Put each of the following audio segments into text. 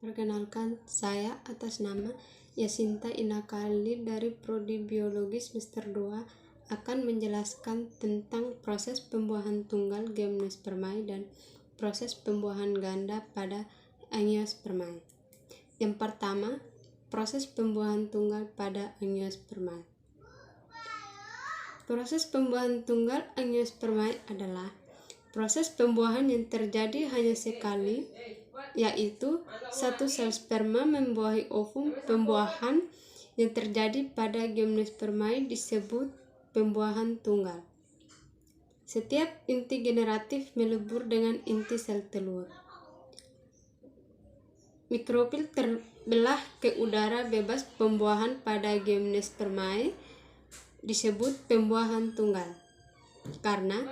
Perkenalkan, saya atas nama Yasinta Inakali dari Prodi Biologi semester 2 akan menjelaskan tentang proses pembuahan tunggal Gymnospermae dan proses pembuahan ganda pada Angiospermae. Yang pertama, proses pembuahan tunggal pada Angiospermae. Proses pembuahan tunggal Angiospermae adalah proses pembuahan yang terjadi hanya sekali, yaitu satu sel sperma membuahi ovum. Pembuahan yang terjadi pada Gymnospermae disebut pembuahan tunggal. Setiap inti generatif melebur dengan inti sel telur. Mikrofil terbelah ke udara bebas. Pembuahan pada Gymnospermae disebut pembuahan tunggal karena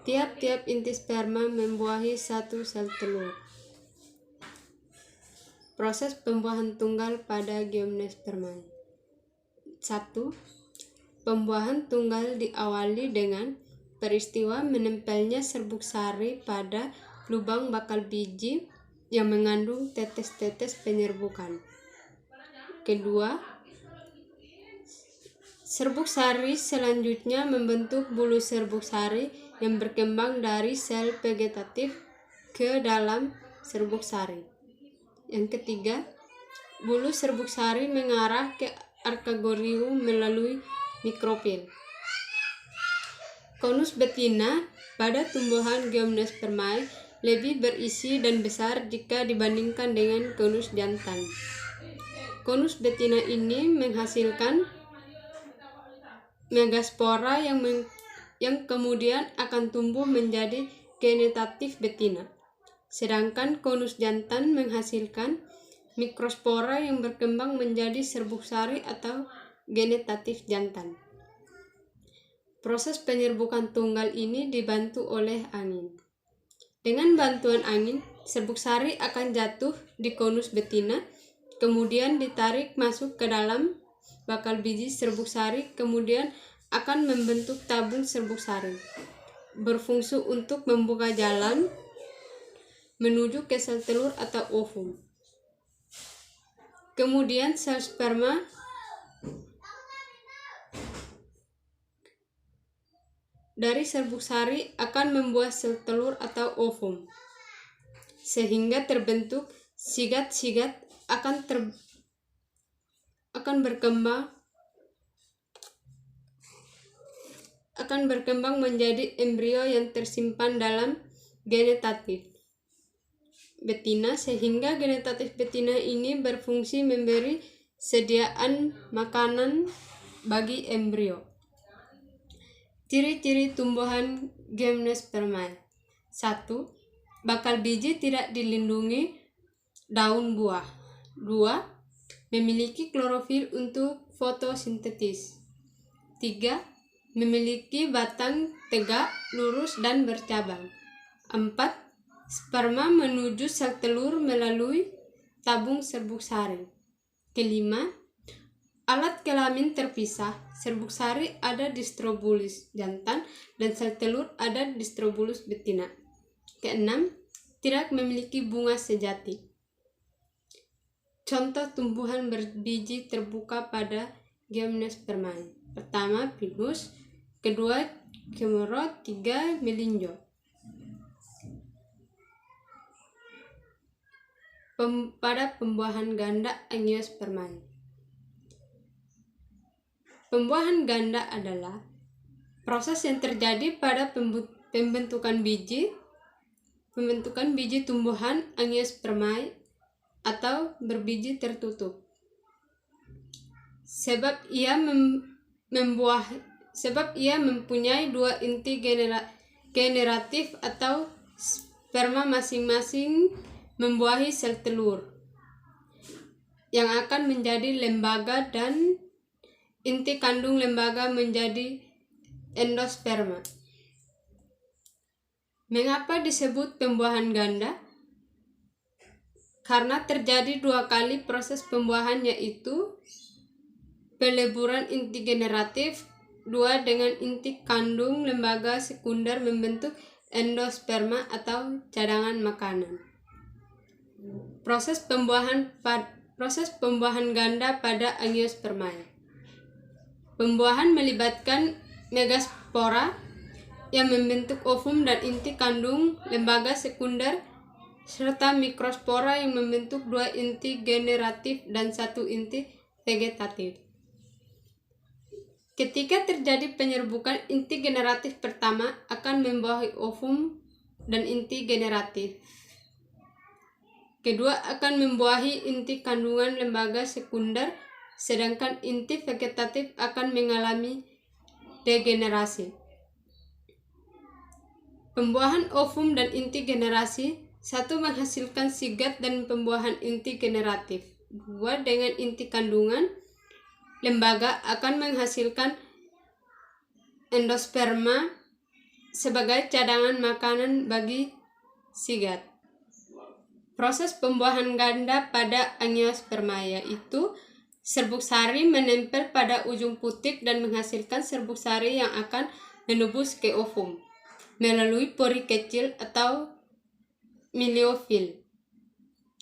tiap-tiap inti sperma membuahi satu sel telur. Proses pembuahan tunggal pada Gymnospermae. 1. Pembuahan tunggal diawali dengan peristiwa menempelnya serbuk sari pada lubang bakal biji yang mengandung tetes-tetes penyerbukan. Kedua, serbuk sari selanjutnya membentuk bulu serbuk sari yang berkembang dari sel vegetatif ke dalam serbuk sari. Yang ketiga, bulu serbuk sari mengarah ke archegorium melalui mikrofil. Konus betina pada tumbuhan Gymnospermae lebih berisi dan besar jika dibandingkan dengan konus jantan. Konus betina ini menghasilkan megaspora yang kemudian akan tumbuh menjadi genetatif betina. Sedangkan konus jantan menghasilkan mikrospora yang berkembang menjadi serbuk sari atau genetatif jantan. Proses penyerbukan tunggal ini dibantu oleh angin. Dengan bantuan angin, serbuk sari akan jatuh di konus betina, kemudian ditarik masuk ke dalam bakal biji serbuk sari, kemudian akan membentuk tabung serbuk sari, berfungsi untuk membuka jalan menuju ke sel telur atau ovum. Kemudian sel sperma dari serbuk sari akan membuat sel telur atau ovum, sehingga terbentuk sigat-sigat akan berkembang menjadi embrio yang tersimpan dalam genetatif betina, sehingga genetatif betina ini berfungsi memberi sediaan makanan bagi embrio. Ciri-ciri tumbuhan Gymnospermae. 1. Bakal biji tidak dilindungi daun buah. 2. Memiliki klorofil untuk fotosintesis. 3. Memiliki batang tegak, lurus, dan bercabang. 4. Sperma menuju sel telur melalui tabung serbuk sari. Kelima, alat kelamin terpisah. Serbuk sari ada di strobulus jantan dan sel telur ada di strobulus betina. Keenam, tidak memiliki bunga sejati. Contoh tumbuhan berbiji terbuka pada Gymnospermae. Pertama, pinus. Kedua, kemerot. 3, melinjo. Pada pembuahan ganda Angiospermae. Pembuahan ganda adalah proses yang terjadi pada pembentukan biji tumbuhan Angiospermae atau berbiji tertutup. Sebab ia mempunyai dua inti generatif atau sperma masing-masing membuahi sel telur yang akan menjadi lembaga dan inti kandung lembaga menjadi endosperma. Mengapa disebut pembuahan ganda? Karena terjadi dua kali proses pembuahan, yaitu peleburan inti generatif 2 dengan inti kandung lembaga sekunder membentuk endosperma atau cadangan makanan. Proses pembuahan ganda pada Angiospermae. Pembuahan melibatkan megaspora yang membentuk ovum dan inti kandung lembaga sekunder serta mikrospora yang membentuk 2 inti generatif dan 1 inti vegetatif. Ketika terjadi penyerbukan, inti generatif pertama akan membuahi ovum dan inti generatif. Kedua akan membuahi inti kandungan lembaga sekunder, sedangkan inti vegetatif akan mengalami degenerasi. Pembuahan ovum dan inti generasi. 1 menghasilkan sigat dan pembuahan inti generatif. 2 dengan inti kandungan lembaga akan menghasilkan endosperma sebagai cadangan makanan bagi sigat. Proses pembuahan ganda pada Angiospermae yaitu serbuk sari menempel pada ujung putik dan menghasilkan serbuk sari yang akan menembus ke ovum melalui pori kecil atau miliofil.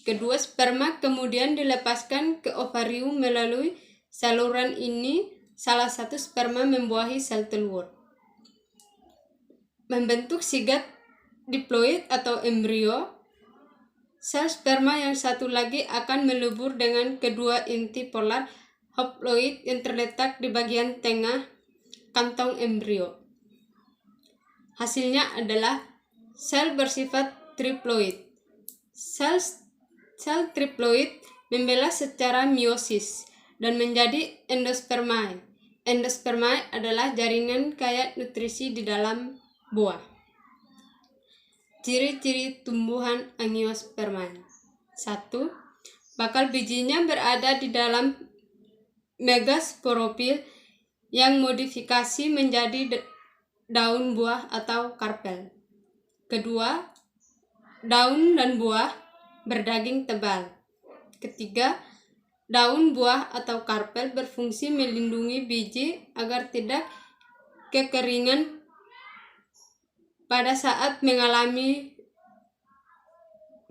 Kedua sperma kemudian dilepaskan ke ovarium melalui saluran ini. Salah satu sperma membuahi sel telur, membentuk sigat diploid atau embrio. Sel sperma yang satu lagi akan melebur dengan kedua inti polar haploid yang terletak di bagian tengah kantong embrio. Hasilnya adalah sel bersifat triploid. Sel triploid membelah secara meiosis dan menjadi endospermae. Endospermae adalah jaringan kaya nutrisi di dalam buah. Ciri-ciri tumbuhan Angiospermae. 1. Bakal bijinya berada di dalam megasporopil yang modifikasi menjadi daun buah atau karpel. Kedua, daun dan buah berdaging tebal. Ketiga, daun buah atau karpel berfungsi melindungi biji agar tidak kekeringan pada saat mengalami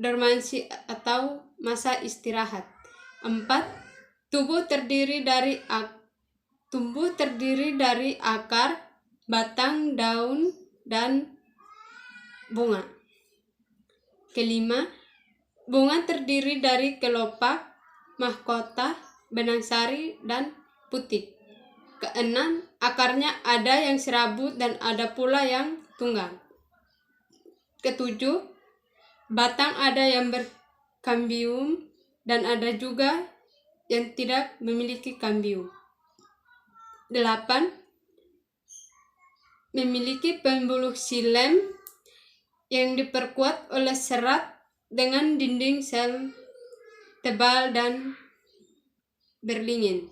dormansi atau masa istirahat. 4. Tumbuh terdiri dari akar, batang, daun, dan bunga. Kelima, bunga terdiri dari kelopak, mahkota, benang sari, dan putik. Keenam, akarnya ada yang serabut dan ada pula yang tunggang. Ketujuh, batang ada yang berkambium dan ada juga yang tidak memiliki kambium. 8. Memiliki pembuluh xilem yang diperkuat oleh serat dengan dinding sel tebal dan berlingin.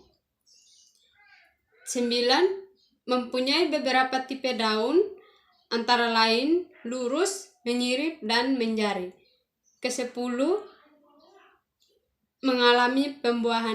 9. Mempunyai beberapa tipe daun, antara lain lurus, menyirip, dan menjari. Ke-10. Mengalami pembuahan